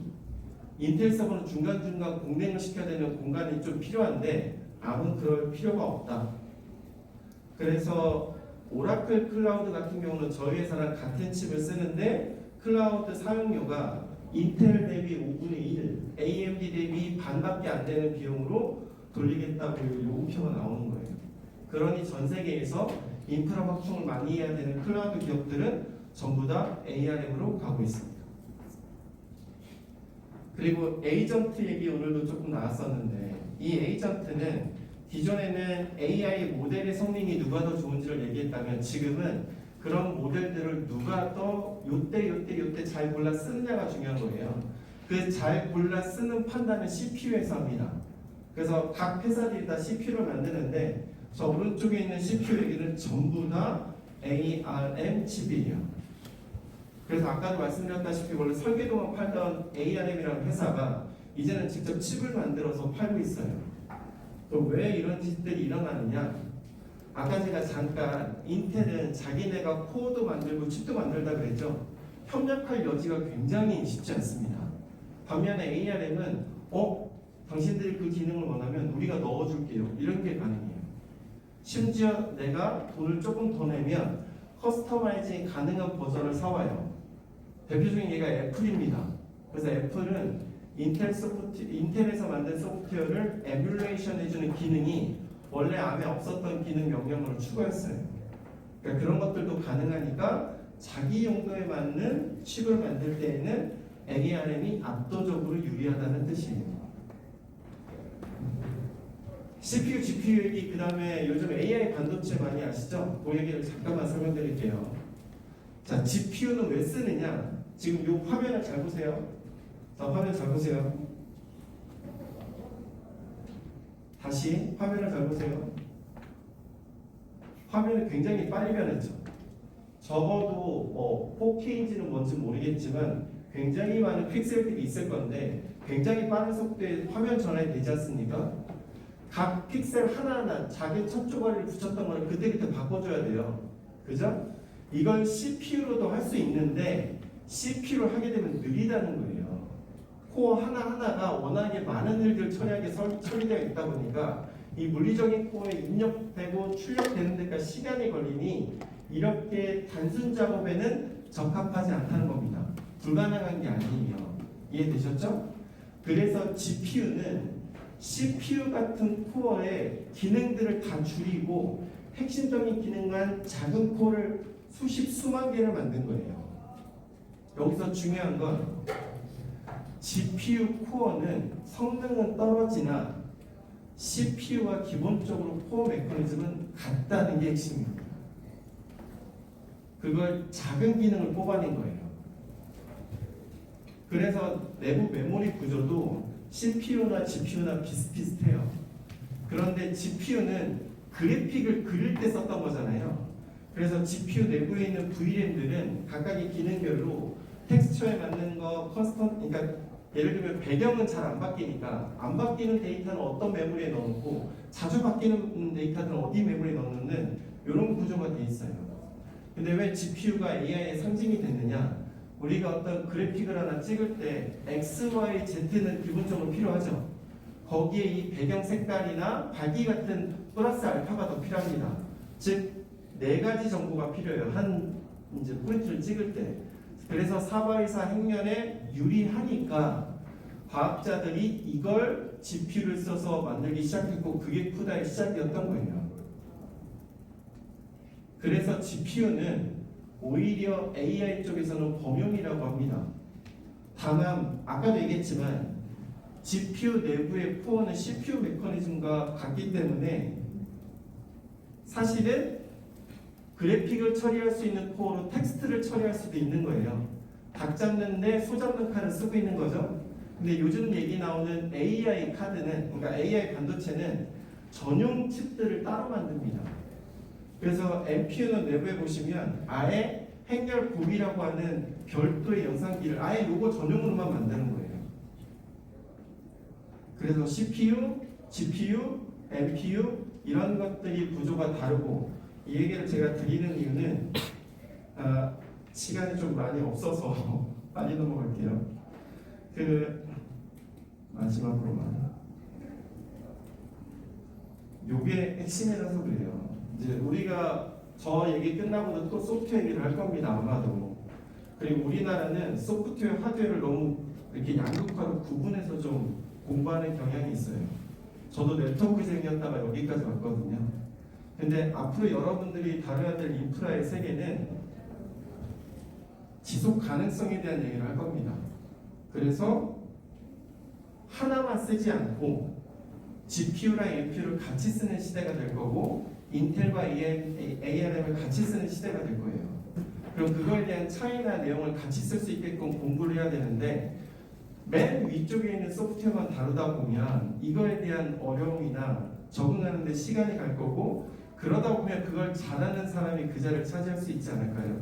인텔 서버는 중간중간 공랭을 시켜야 되는 공간이 좀 필요한데 ARM은 그럴 필요가 없다. 그래서 오라클 클라우드 같은 경우는 저희 회사랑 같은 칩을 쓰는데 클라우드 사용료가 인텔 대비 5분의 1, AMD 대비 반밖에 안 되는 비용으로 돌리겠다고 요구표가 나오는 거예요. 그러니 전 세계에서 인프라 확충을 많이 해야 되는 클라우드 기업들은 전부 다 ARM으로 가고 있습니다. 그리고 에이전트 얘기 오늘도 조금 나왔었는데 이 에이전트는 기존에는 AI 모델의 성능이 누가 더 좋은지를 얘기했다면 지금은 그런 모델들을 누가 더 요때 잘 골라 쓰느냐가 중요한 거예요. 그 잘 골라 쓰는 판단은 CPU에서 합니다. 그래서 각 회사들이 다 CPU를 만드는데 저 오른쪽에 있는 CPU 얘기는 전부 다 ARM 칩이에요. 그래서 아까도 말씀드렸다시피 원래 설계도만 팔던 ARM이라는 회사가 이제는 직접 칩을 만들어서 팔고 있어요. 또 왜 이런 짓들이 일어나느냐? 아까 제가 잠깐 인텔은 자기네가 코어도 만들고 칩도 만들다 그랬죠. 협력할 여지가 굉장히 쉽지 않습니다. 반면에 ARM은 당신들이 그 기능을 원하면 우리가 넣어줄게요. 이런 게 가능해요. 심지어 내가 돈을 조금 더 내면 커스터마이징 가능한 버전을 사와요. 대표적인 예가 애플입니다. 그래서 애플은 인텔에서 만든 소프트웨어를 에뮬레이션 해주는 기능이 원래 암에 없었던 기능 명령어를 추가했어요. 그러니까 그런 것들도 가능하니까 자기 용도에 맞는 칩을 만들 때에는 ARM이 압도적으로 유리하다는 뜻이에요. CPU, GPU 얘기, 그 다음에 요즘 AI 반도체 많이 아시죠? 그 얘기를 잠깐만 설명드릴게요. 자, GPU는 왜 쓰느냐? 지금 이 화면을 잘 보세요. 자, 화면 잘 보세요. 다시 화면을 잘 보세요. 화면이 굉장히 빨리 변했죠. 적어도 뭐 4K인지는 뭔지 모르겠지만 굉장히 많은 픽셀들이 있을 건데 굉장히 빠른 속도의 화면 전환이 되지 않습니까? 각 픽셀 하나하나 자기 첫 조각을 붙였던 거를 그때그때 바꿔줘야 돼요. 그죠? 이걸 CPU로도 할 수 있는데 CPU를 하게 되면 느리다는 거예요. 코어 하나하나가 워낙에 많은 일들 처리하게 처리되어 있다 보니까 이 물리적인 코어에 입력되고 출력되는 데까지 시간이 걸리니 이렇게 단순 작업에는 적합하지 않다는 겁니다. 불가능한 게 아니에요. 이해되셨죠? 그래서 GPU는 CPU 같은 코어의 기능들을 다 줄이고 핵심적인 기능만 작은 코어를 수만 개를 만든 거예요. 여기서 중요한 건 GPU 코어는 성능은 떨어지나 CPU와 기본적으로 코어 메커니즘은 같다는 게 핵심입니다. 그걸 작은 기능을 뽑아낸 거예요. 그래서 내부 메모리 구조도 CPU나 GPU나 비슷비슷해요. 그런데 GPU는 그래픽을 그릴 때 썼던 거잖아요. 그래서 GPU 내부에 있는 VRAM들은 각각의 기능별로 텍스처에 맞는 거, 그러니까 예를 들면 배경은 잘 안 바뀌니까 안 바뀌는 데이터는 어떤 메모리에 넣어놓고 자주 바뀌는 데이터는 어디 메모리에 넣는 이런 구조가 돼 있어요. 근데 왜 GPU가 AI의 상징이 됐느냐? 우리가 어떤 그래픽을 하나 찍을 때 X, Y, Z는 기본적으로 필요하죠. 거기에 이 배경 색깔이나 밝기 같은 플러스 알파가 더 필요합니다. 즉, 4가지 정보가 필요해요. 한 이제 포인트를 찍을 때. 그래서 4x4 행렬에 유리하니까 과학자들이 이걸 GPU를 써서 만들기 시작했고 그게 쿠다의 시작이었던 거예요. 그래서 GPU는 오히려 AI 쪽에서는 범용이라고 합니다. 다만 아까도 얘기했지만 GPU 내부의 코어는 CPU 메커니즘과 같기 때문에 사실은 그래픽을 처리할 수 있는 코어로 텍스트를 처리할 수도 있는 거예요. 각 잡는데 소 잡는 칼을 쓰고 있는 거죠. 근데 요즘 얘기 나오는 AI 카드는, 그러니까 AI 반도체는 전용 칩들을 따로 만듭니다. 그래서 NPU는 내부에 보시면 아예 행렬 굽이라고 하는 별도의 영상기를 아예 요거 전용으로만 만드는 거예요. 그래서 CPU, GPU, NPU 이런 것들이 구조가 다르고 이 얘기를 제가 드리는 이유는 시간이 좀 많이 없어서 빨리 넘어갈게요. 그 마지막으로만 요게 핵심이라서 그래요. 이제 우리가 저 얘기 끝나고도 또 소프트웨어 얘기를 할 겁니다. 아마도. 그리고 우리나라는 소프트웨어, 하드웨어를 너무 이렇게 양극화로 구분해서 좀 공부하는 경향이 있어요. 저도 네트워크생이었다가 여기까지 왔거든요. 근데 앞으로 여러분들이 다뤄야 될 인프라의 세계는 지속 가능성에 대한 얘기를 할 겁니다. 그래서 하나만 쓰지 않고 GPU랑 NPU를 같이 쓰는 시대가 될 거고 인텔과 ARM을 같이 쓰는 시대가 될 거예요. 그럼 그거에 대한 차이나 내용을 같이 쓸 수 있게끔 공부를 해야 되는데 맨 위쪽에 있는 소프트웨어만 다루다 보면 이거에 대한 어려움이나 적응하는 데 시간이 갈 거고 그러다 보면 그걸 잘하는 사람이 그 자리를 차지할 수 있지 않을까요?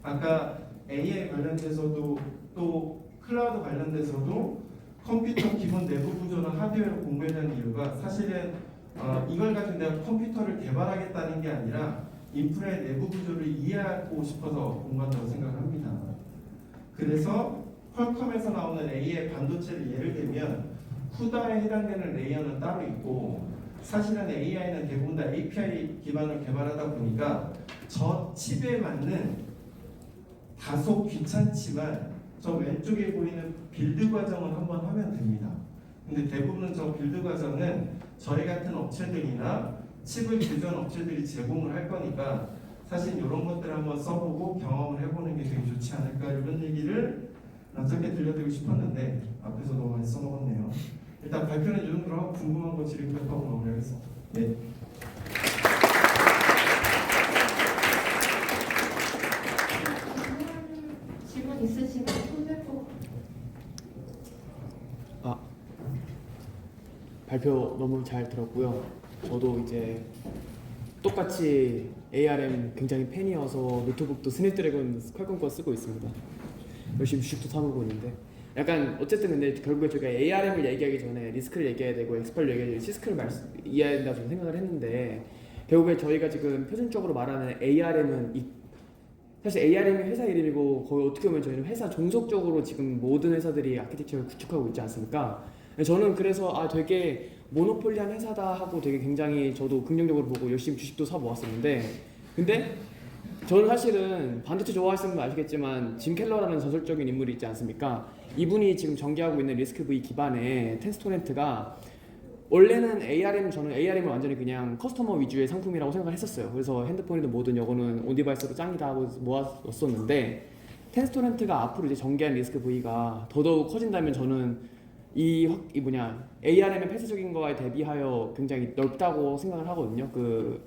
아까 AI 관련돼서도 또 클라우드 관련돼서도 컴퓨터 기본 내부 구조나 하드웨어를 공부하는 이유가 사실은 이걸 가지고 내가 컴퓨터를 개발하겠다는 게 아니라 인프라의 내부 구조를 이해하고 싶어서 공부한다고 생각합니다. 그래서 퀄컴에서 나오는 AI 반도체를 예를 들면 쿠다에 해당되는 레이어는 따로 있고 사실은 AI는 대부분 다 API 기반을 개발하다 보니까 저 칩에 맞는 다소 귀찮지만 저 왼쪽에 보이는 빌드 과정을 한번 하면 됩니다. 근데 대부분 저 빌드 과정은 저희 같은 업체들이나 칩을 규전 업체들이 제공을 할 거니까 사실 이런 것들을 한번 써보고 경험을 해보는 게 되게 좋지 않을까 이런 얘기를 짧게 들려드리고 싶었는데 앞에서 너무 많이 써먹었네요. 일단 발표는 이 정도로 하고 궁금한 거 질의응답하고 마무리하겠습니다. 네. 질문 있으시면 손 들고. 발표 너무 잘 들었고요. 저도 이제 똑같이 ARM 굉장히 팬이어서 노트북도 스냅드래곤 퀄컴 거 쓰고 있습니다. 열심히 주식도 사놓고 있는데 약간 어쨌든 근데 결국에 저희가 ARM을 얘기하기 전에 리스크를 얘기해야 되고 엑스팔을 얘기해야 되고 시스크를 이해해야 된다고 저는 생각을 했는데 결국에 저희가 지금 표준적으로 말하는 ARM은 사실 ARM이 회사 이름이고 거의 어떻게 보면 저희는 회사 종속적으로 지금 모든 회사들이 아키텍처를 구축하고 있지 않습니까? 저는 그래서 되게 모노폴리한 회사다 하고 되게 굉장히 저도 긍정적으로 보고 열심히 주식도 사 모았었는데 근데 저는 사실은 반도체 좋아하시는 분 아시겠지만 짐 켈러라는 전설적인 인물이 있지 않습니까? 이분이 지금 전개하고 있는 리스크 V 기반의 텐스토렌트가 원래는 저는 ARM을 완전히 그냥 커스터머 위주의 상품이라고 생각을 했었어요. 그래서 핸드폰이든 뭐든 이거는 온디바이스로 짱이다 하고 모았었는데 텐스토렌트가 앞으로 이제 전개한 리스크 V가 더더욱 커진다면 저는 ARM의 폐쇄적인 거에 대비하여 굉장히 넓다고 생각을 하거든요. 그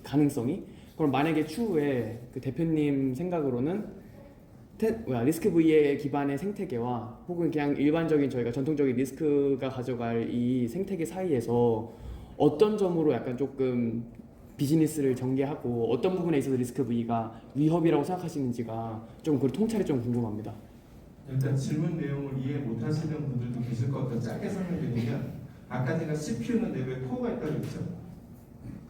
가능성이. 그럼 만약에 추후에 그 대표님 생각으로는 리스크 V의 기반의 생태계와 혹은 그냥 일반적인 저희가 전통적인 리스크가 가져갈 이 생태계 사이에서 어떤 점으로 약간 조금 비즈니스를 전개하고 어떤 부분에 있어서 리스크 V가 위협이라고 생각하시는지가 좀 그 통찰이 좀 궁금합니다. 일단 질문 내용을 이해 못하시는 분들도 계실 것 같아서 짧게 설명드리면 아까 제가 CPU는 내부에 코어가 있다고 했죠.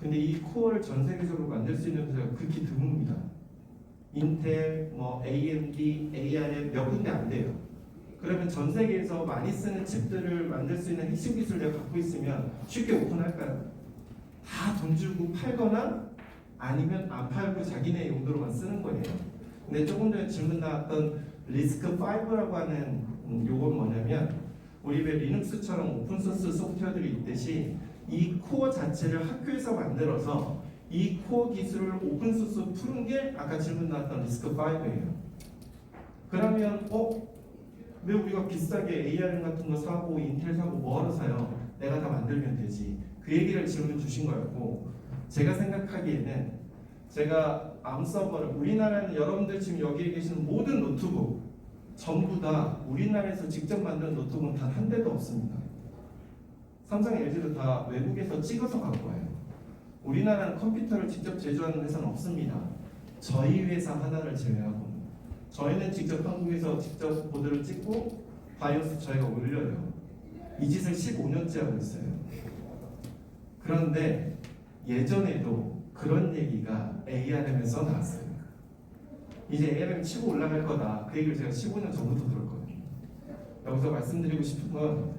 근데 이 코어를 전 세계적으로 만들 수 있는 회사가 극히 드뭅니다. 인텔, AMD, ARM 몇 군데 안 돼요. 그러면 전 세계에서 많이 쓰는 칩들을 만들 수 있는 핵심 기술을 내가 갖고 있으면 쉽게 오픈할까요? 다 돈 주고 팔거나 아니면 안 팔고 자기네 용도로만 쓰는 거예요. 근데 조금 전에 질문 나왔던 리스크 5라고 하는 요건 뭐냐면 우리 왜 리눅스처럼 오픈소스 소프트웨어들이 있듯이 이 코어 자체를 학교에서 만들어서 이 코어 기술을 오픈소스 푸는 게 아까 질문 나왔던 리스크 5예요. 그러면 왜 우리가 비싸게 ARM 같은 거 사고 인텔 사고 뭐하러 사요? 내가 다 만들면 되지. 그 얘기를 질문 주신 거였고 제가 생각하기에는 제가 암서버를 우리나라는 여러분들 지금 여기에 계시는 모든 노트북 전부 다 우리나라에서 직접 만든 노트북은 단 한 대도 없습니다. 삼성, LG도 다 외국에서 찍어서 갖고 와요. 우리나라는 컴퓨터를 직접 제조하는 회사는 없습니다. 저희 회사 하나를 제외하고 저희는 직접 한국에서 직접 보드를 찍고 바이오스 저희가 올려요. 이 짓을 15년째 하고 있어요. 그런데 예전에도 그런 얘기가 ARM에서 나왔어요. 이제 ARM 치고 올라갈 거다. 그 얘기를 제가 15년 전부터 들었거든요. 여기서 말씀드리고 싶은 건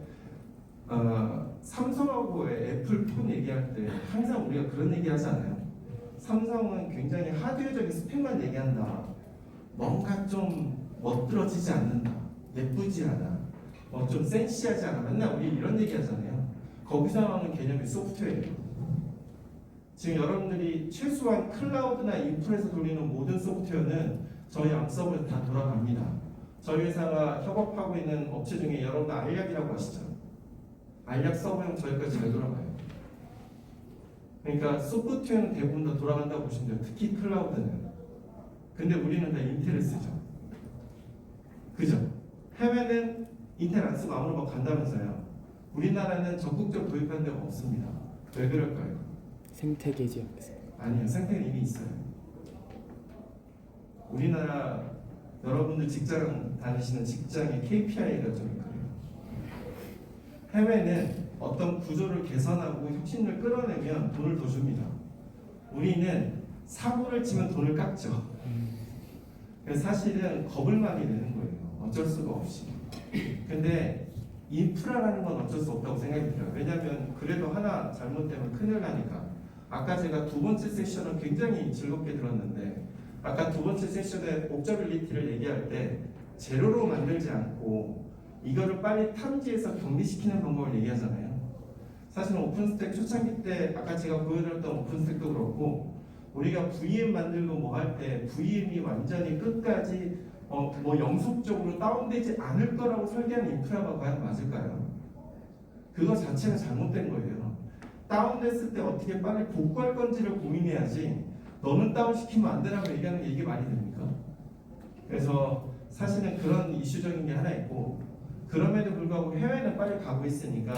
삼성하고 애플 폰 얘기할 때 항상 우리가 그런 얘기 하지 않아요? 삼성은 굉장히 하드웨어적인 스펙만 얘기한다. 뭔가 좀 멋들어지지 않는다. 예쁘지 않아. 좀 센시하지 않아. 맨날 우리 이런 얘기 하잖아요. 거기서 나오는 개념이 소프트웨어예요. 지금 여러분들이 최소한 클라우드나 인프라에서 돌리는 모든 소프트웨어는 저희 암서버에 다 돌아갑니다. 저희 회사가 협업하고 있는 업체 중에 여러분들 알약이라고 아시죠? 알약 서버용 저희까지 잘 돌아가요. 그러니까 소프트웨어는 대부분 다 돌아간다고 보시면 돼요. 특히 클라우드는. 근데 우리는 다 인텔을 쓰죠. 그죠? 해외는 인텔 안 쓰고 아무나 막 간다면서요. 우리나라는 적극적으로 도입하는 데가 없습니다. 왜 그럴까요? 생태계지요. 아니요, 생태계는 이미 있어요. 우리나라 여러분들 직장 다니시는 직장의 KPI가 좀 그래요. 해외는 어떤 구조를 개선하고 혁신을 끌어내면 돈을 더 줍니다. 우리는 사고를 치면 돈을 깎죠. 그래서 사실은 겁을 많이 내는 거예요. 어쩔 수가 없이. 근데 인프라라는 건 어쩔 수 없다고 생각이 들어요. 왜냐하면 그래도 하나 잘못되면 큰일 나니까. 아까 제가 두 번째 세션은 굉장히 즐겁게 들었는데 아까 두 번째 세션의 옵저빌리티를 얘기할 때 제로로 만들지 않고 이거를 빨리 탐지해서 격리시키는 방법을 얘기하잖아요. 사실은 오픈스택 초창기 때 아까 제가 보여드렸던 오픈스택도 그렇고 우리가 VM 만들고 뭐 할 때 VM이 완전히 끝까지 뭐 영속적으로 다운되지 않을 거라고 설계한 인프라가 과연 맞을까요? 그거 자체가 잘못된 거예요. 다운됐을 때 어떻게 빨리 복구할 건지를 고민해야지 너는 다운시키면 안 되라고 얘기하는 게 이게 말이 됩니까? 그래서 사실은 그런 이슈적인 게 하나 있고 그럼에도 불구하고 해외는 빨리 가고 있으니까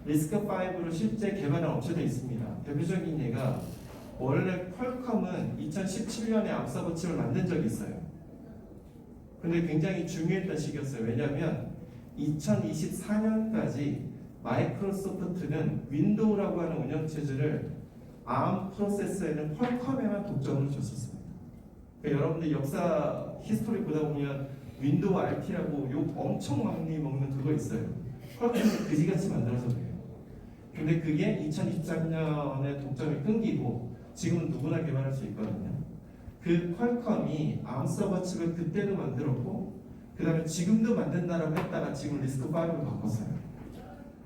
리스크5로 실제 개발한 업체도 있습니다. 대표적인 예가 원래 퀄컴은 2017년에 앞서버 칩을 만든 적이 있어요. 근데 굉장히 중요했던 시기였어요. 왜냐하면 2024년까지 마이크로소프트는 윈도우라고 하는 운영체제를 ARM 프로세서에는 퀄컴에만 독점을 줬었습니다. 그러니까 여러분들 역사 히스토리 보다 보면 윈도우 RT라고 욕 엄청 많이 먹는 그거 있어요. 퀄컴이 그지같이 만들어서 그래요. 근데 그게 2023년에 독점이 끊기고 지금은 누구나 개발할 수 있거든요. 그 퀄컴이 ARM 서버 칩을 그때도 만들었고 그 다음에 지금도 만든다라고 했다가 지금 리스크5로 바꿨어요.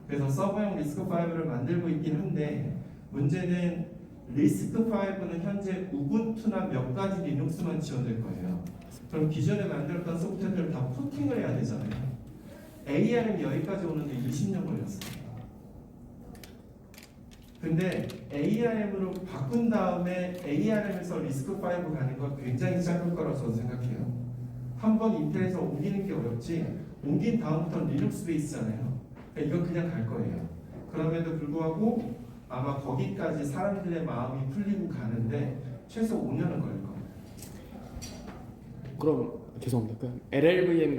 그래서 서버용 리스크5를 만들고 있긴 한데 문제는 리스크5는 현재 우분투나 몇 가지 리눅스만 지원될 거예요. 그럼 기존에 만들었던 소프트웨어를 다 포팅을 해야 되잖아요. ARM 여기까지 오는데 20년 걸렸어요. 근데 ARM으로 바꾼 다음에 ARM에서 리스크5 가는 건 굉장히 짧을 거라고 저는 생각해요. 한번 인텔에서 옮기는 게 어렵지 옮긴 다음부터는 리눅스 베이스잖아요. 그러니까 이건 그냥 갈 거예요. 그럼에도 불구하고 아마 거기까지 사람들의 마음이 풀리고 가는데 최소 5년은 걸릴 겁니다. 그럼 죄송합니다. 그 LLVM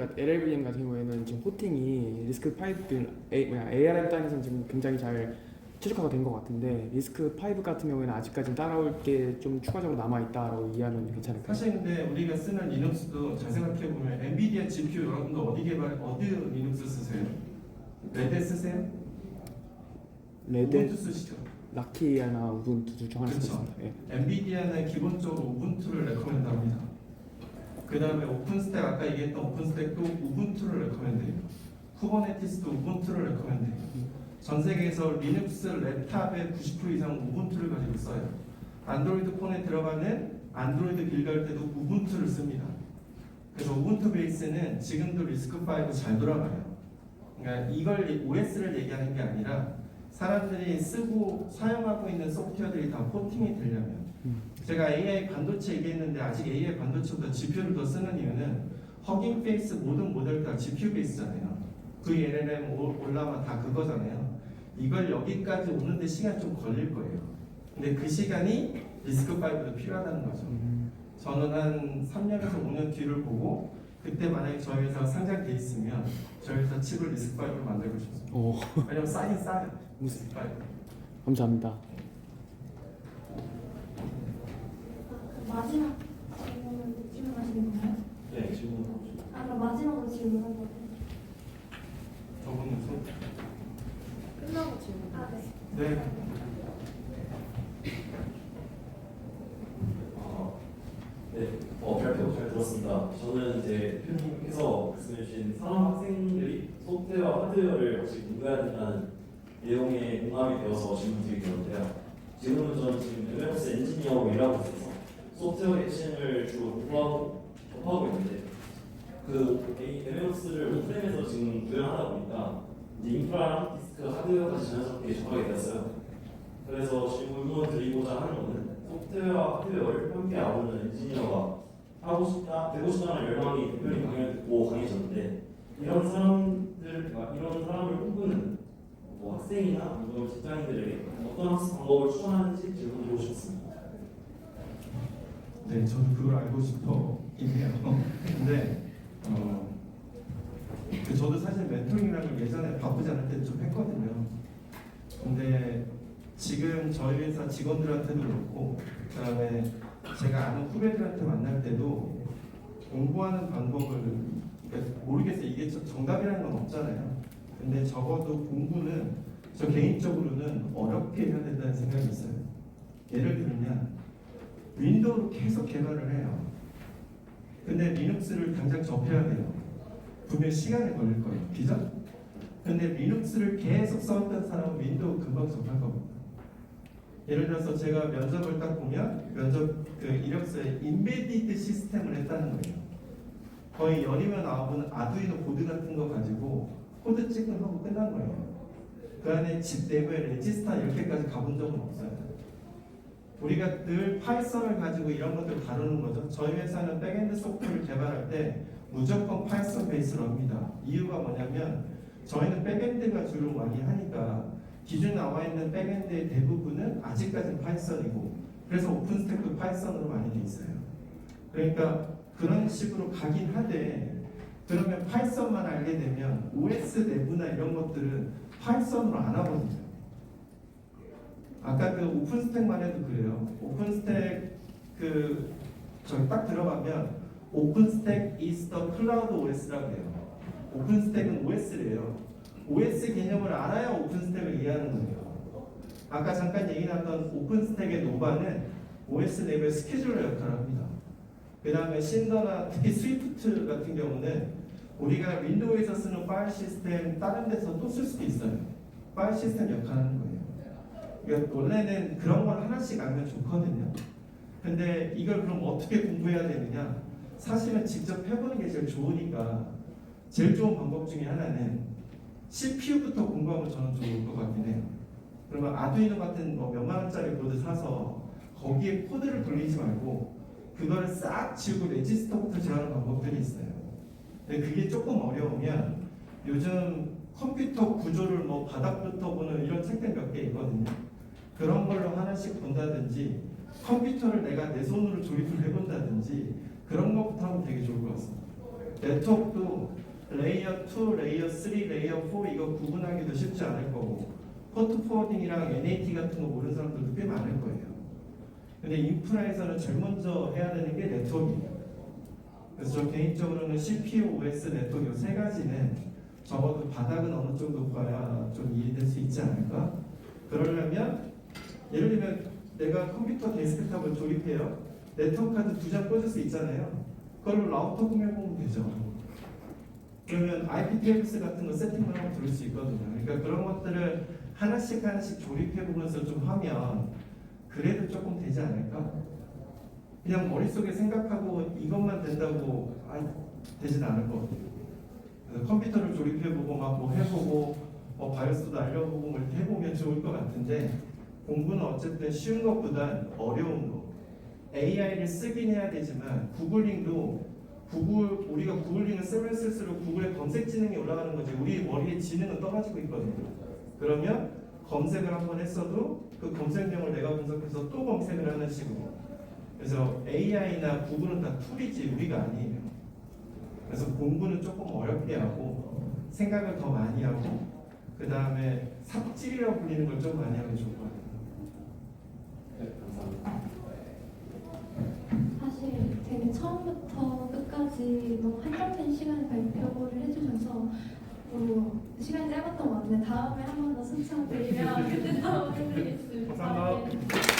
같은 경우에는 지금 포팅이 리스크5 ARM 단에서는 지금 굉장히 잘 최적화가 된 것 같은데 리스크5 같은 경우에는 아직까지 따라올 게 좀 추가적으로 남아 있다라고 이해하면 괜찮을까요? 사실 근데 우리가 쓰는 리눅스도 잘 생각해 보면 엔비디아 GPU 여러분들 어디 리눅스 쓰세요? 레드 쓰세요? 레드, 우분투 쓰시죠? 라키아나 우분투 둘 중 하나 그쵸. 쓰겠습니다. 예. 엔비디아는 기본적으로 우분투를 레커멘드합니다. 그 다음에 오픈스택 아까 얘기했던 오픈스택도 우분투를 레커멘드해요. 쿠버네티스도 우분투를 레커멘드해요. 전 세계에서 리눅스 랩탑의 90% 이상 우분투를 가지고 써요. 안드로이드 폰에 들어가는 안드로이드 빌드할 때도 우분투를 씁니다. 그래서 우분투 베이스는 지금도 리스크5 잘 돌아가요. 그러니까 이걸 OS를 얘기하는 게 아니라 사람들이 쓰고 사용하고 있는 소프트웨어들이 다 포팅이 되려면 제가 AI 반도체 얘기했는데 아직 AI 반도체보다 GPU를 더 쓰는 이유는 허깅 페이스 모든 모델 다 GPU 베이스잖아요. VLLM 올라면 다 그거잖아요. 이걸 여기까지 오는데 시간이 좀 걸릴 거예요. 근데 그 시간이 리스크5도 필요하다는 거죠. 저는 한 3년에서 5년 뒤를 보고 그때 만약에 저희 회사가 상장돼 있으면 저희 회사 칩을 리스크5로 만들고 싶습니다. 오, 왜냐면 싸긴 싸요. 무슨 리스크5. 감사합니다. 마지막 질문은 질문하시는 건가요? 네, 지금 그럼 마지막으로 질문한 거. 저분은 손. 끝나고 질문. 네. 네. 네, 발표 잘 들었습니다. 저는 이제 대표님께서 말씀해주신 산업 학생들이 소프트웨어, 하드웨어를 같이 공부해야 된다는 내용에 공감이 되어서 질문 드리겠는데요. 지금은 저는 지금 MLOps 엔지니어로 일하고 있어서 소프트웨어 핵심을 주로 접하고 있는데 그 MLOps를 오프렘에서 지금 구현하다 보니까 이제 인프라랑 디스크, 하드웨어까지 자연스럽게 접하게 되었어요. 그래서 지금 의문을 드리고자 하는 것은 소프트웨어와 하드웨어를 함께 아우르는 엔지니어가 하고 싶다, 되고 싶다는 열망이 대표님 강연을 듣고 강해졌는데 이런 사람을 꿈꾸는 뭐 학생이나 아니면 직장인들에게 어떤 학습 방법을 추천하는지 질문드리고 싶습니다. 네, 저도 그걸 알고 싶어긴 해요. 근데 저도 사실 멘토링이라는 걸 예전에 바쁘지 않을 때 좀 했거든요. 근데 지금 저희 회사 직원들한테도 그렇고 그다음에 제가 아는 후배들한테 만날 때도 공부하는 방법을 그러니까 모르겠어요. 이게 정답이라는 건 없잖아요. 근데 적어도 공부는 저 개인적으로는 어렵게 해야 된다는 생각이 있어요. 예를 들면 윈도우로 계속 개발을 해요. 근데 리눅스를 당장 접해야 돼요. 분명 시간이 걸릴 거예요. 그죠? 근데 리눅스를 계속 써왔던 사람은 윈도우 금방 접할 겁니다. 예를 들어서 제가 면접을 딱 보면 면접 그 이력서에 인베디드 시스템을 했다는 거예요. 거의 열이면 아홉은 아두이노 보드 같은 거 가지고 코드 체크하고 끝난 거예요. 그 안에 집 내부에 레지스타 이렇게까지 가본 적은 없어요. 우리가 늘 파이썬을 가지고 이런 것들을 다루는 거죠. 저희 회사는 백엔드 소프트웨어를 개발할 때 무조건 파이썬 베이스로 합니다. 이유가 뭐냐면 저희는 백엔드가 주로 많이 하니까 기존 나와 있는 백엔드의 대부분은 아직까지는 파이썬이고 그래서 오픈스택도 파이썬으로 많이 돼 있어요. 그러니까 그런 식으로 가긴 하되 그러면 파이썬만 알게 되면 OS 내부나 이런 것들은 파이썬으로 안 하거든요. 아까 그 오픈스택만 해도 그래요. 오픈스택 그 저기 딱 들어가면 오픈스택 is the cloud OS라고 해요. 오픈스택은 OS래요. OS 개념을 알아야 오픈스택을 이해하는 거예요. 아까 잠깐 얘기 나왔던 오픈스택의 노바는 OS 내부의 스케줄러 역할을 합니다. 그 다음에 신더나 특히 스위프트 같은 경우는 우리가 윈도우에서 쓰는 파일 시스템 다른 데서 또 쓸 수도 있어요. 파일 시스템 역할을 하는 거예요. 그러니까 원래는 그런 걸 하나씩 알면 좋거든요. 근데 이걸 그럼 어떻게 공부해야 되느냐? 사실은 직접 해보는 게 제일 좋으니까 제일 좋은 방법 중에 하나는 CPU부터 공부하면 저는 좋을 것 같긴 해요. 그러면 아두이노 같은 뭐 몇만 원짜리 보드 사서 거기에 코드를 돌리지 말고 그거를 싹 지우고 레지스터부터 제어하는 방법들이 있어요. 근데 그게 조금 어려우면 요즘 컴퓨터 구조를 뭐 바닥부터 보는 이런 책들 몇 개 있거든요. 그런 걸로 하나씩 본다든지 컴퓨터를 내가 내 손으로 조립을 해본다든지 그런 것부터 하면 되게 좋을 것 같습니다. 네트워크도 레이어 2, 레이어 3, 레이어 4 이거 구분하기도 쉽지 않을 거고 포트 포워딩이랑 NAT 같은 거 모르는 사람들도 꽤 많을 거예요. 근데 인프라에서는 제일 먼저 해야 되는 게 네트워크입니다. 그래서 저 개인적으로는 CPU, OS, 네트워크 이 세 가지는 적어도 바닥은 어느 정도 봐야 좀 이해될 수 있지 않을까? 그러려면 예를 들면 내가 컴퓨터 데스크탑을 조립해요. 네트워크 카드 2장 꽂을 수 있잖아요. 그걸로 라우터 구매해보면 되죠. 그러면 IPTX 같은 거 세팅만 하면 들을 수 있거든요. 그러니까 그런 것들을 하나씩 조립해보면서 좀 하면 그래도 조금 되지 않을까? 그냥 머릿속에 생각하고 이것만 된다고 되진 않을 것 같아요. 그래서 컴퓨터를 조립해보고 막 뭐 해보고 바이오스도 알려보고 뭐 이렇게 해보면 좋을 것 같은데 공부는 어쨌든 쉬운 것보단 어려운 거. AI를 쓰긴 해야 되지만 구글링도 우리가 구글링을 쓰면 쓸수록 구글의 검색 지능이 올라가는 거지 우리 머리의 지능은 떨어지고 있거든요. 그러면 검색을 한번 했어도 그 검색량을 내가 분석해서 또 검색을 하는 식으로. 그래서 AI나 구글은 다 툴이지 우리가 아니에요. 그래서 공부는 조금 어렵게 하고 생각을 더 많이 하고 그 다음에 삽질이라고 불리는 걸 좀 많이 하면 좋을 것 같아요. 네, 감사합니다. 사실 되게 처음부터 끝까지 너무 한정된 시간에 발표를 해주셔서 시간이 짧았던 것 같은데 다음에 한 번 더 신청드리면 그때 또 해드리겠습니다. 감사합니다.